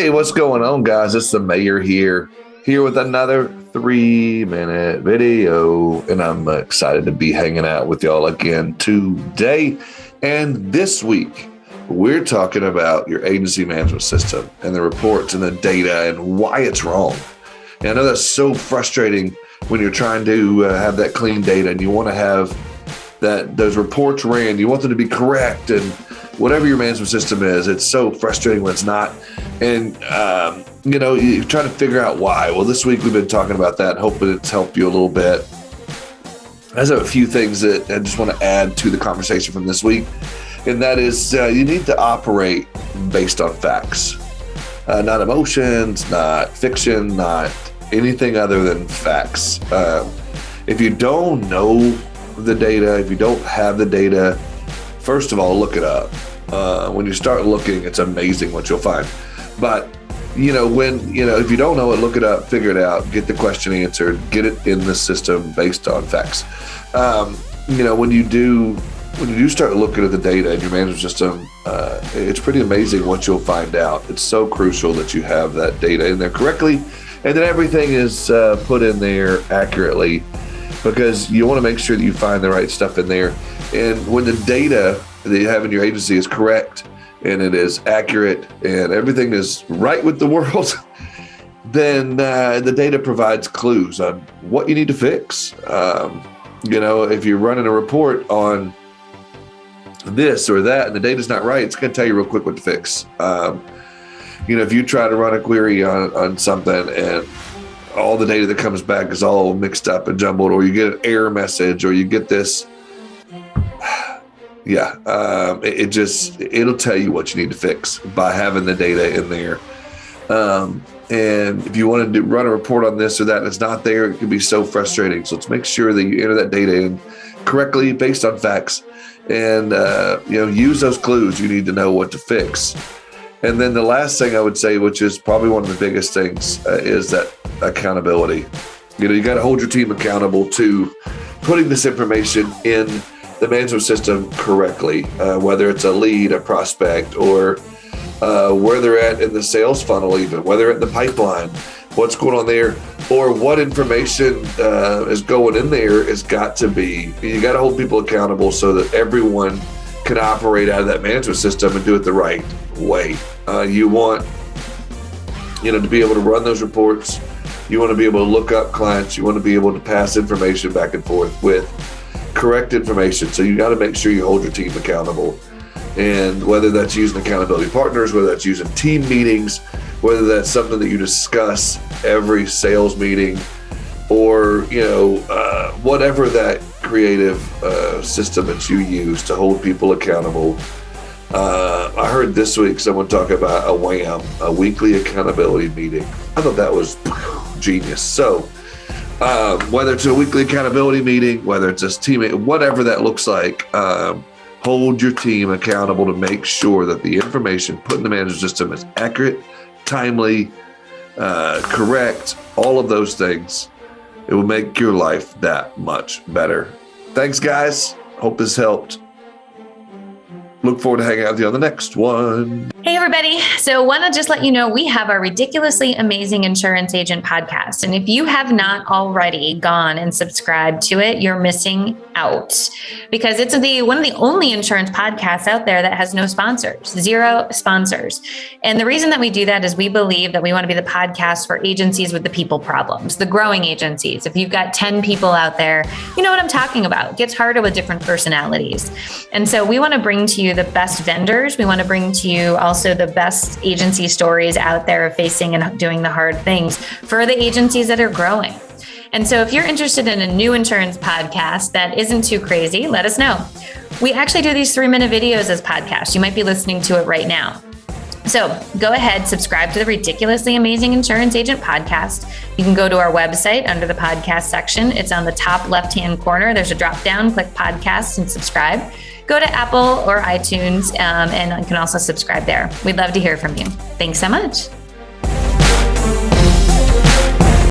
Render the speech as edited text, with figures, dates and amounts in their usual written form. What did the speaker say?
Hey, what's going on, guys? It's the mayor here with another 3-minute video, and I'm excited to be hanging out with y'all again today. And this week, we're talking about your agency management system and the reports and the data and why it's wrong. And I know that's so frustrating when you're trying to have that clean data and you want to have those reports ran, you want them to be correct, and whatever your management system is, it's so frustrating when it's not. And, you try to figure out why. Well, this week we've been talking about that, hoping it's helped you a little bit. I have a few things that I just want to add to the conversation from this week. And that is you need to operate based on facts, not emotions, not fiction, not anything other than facts. If you don't know the data, if you don't have the data, first of all, look it up. When you start looking, it's amazing what you'll find. But, if you don't know it, look it up, figure it out, get the question answered, get it in the system based on facts. When you do start looking at the data in your management system, it's pretty amazing what you'll find out. It's so crucial that you have that data in there correctly and that everything is put in there accurately, because you want to make sure that you find the right stuff in there. And when the data that you have in your agency is correct and it is accurate and everything is right with the world, then the data provides clues on what you need to fix. If you're running a report on this or that and the data's not right, it's going to tell you real quick what to fix. If you try to run a query on something and all the data that comes back is all mixed up and jumbled, or you get an error message, or you get this, it'll tell you what you need to fix by having the data in there. And if you want to run a report on this or that and it's not there, it can be so frustrating. So let's make sure that you enter that data in correctly based on facts, and use those clues. You need to know what to fix. And then the last thing I would say, which is probably one of the biggest things, is that accountability. You got to hold your team accountable to putting this information in the management system correctly, whether it's a lead, a prospect, or where they're at in the sales funnel, even whether they're in the pipeline, what's going on there, or what information is going in there has got to be. You got to hold people accountable so that everyone can operate out of that management system and do it the right way. You want, to be able to run those reports. You want to be able to look up clients. You want to be able to pass information back and forth with correct information. So you got to make sure you hold your team accountable. And whether that's using accountability partners, whether that's using team meetings, whether that's something that you discuss every sales meeting, or, whatever that creative system that you use to hold people accountable. I heard this week someone talk about a WHAM, a weekly accountability meeting. I thought that was genius. So whether it's a weekly accountability meeting, whether it's a team, whatever that looks like, hold your team accountable to make sure that the information put in the management system is accurate, timely, correct, all of those things. It will make your life that much better. Thanks, guys. Hope this helped. Look forward to hanging out with you on the next one. Hey, everybody. So want to just let you know, we have our Ridiculously Amazing Insurance Agent podcast. And if you have not already gone and subscribed to it, you're missing out, because it's one of the only insurance podcasts out there that has no sponsors, 0 sponsors. And the reason that we do that is we believe that we want to be the podcast for agencies with the people problems, the growing agencies. If you've got 10 people out there, you know what I'm talking about. It gets harder with different personalities. And so we want to bring to you the best vendors. We want to bring to you also the best agency stories out there of facing and doing the hard things for the agencies that are growing. And so if you're interested in a new insurance podcast that isn't too crazy, let us know. We actually do these 3-minute videos as podcasts. You might be listening to it right now. So go ahead, subscribe to the Ridiculously Amazing Insurance Agent podcast. You can go to our website under the podcast section. It's on the top left-hand corner. There's a drop down, click podcast and subscribe. Go to Apple or iTunes and you can also subscribe there. We'd love to hear from you. Thanks so much.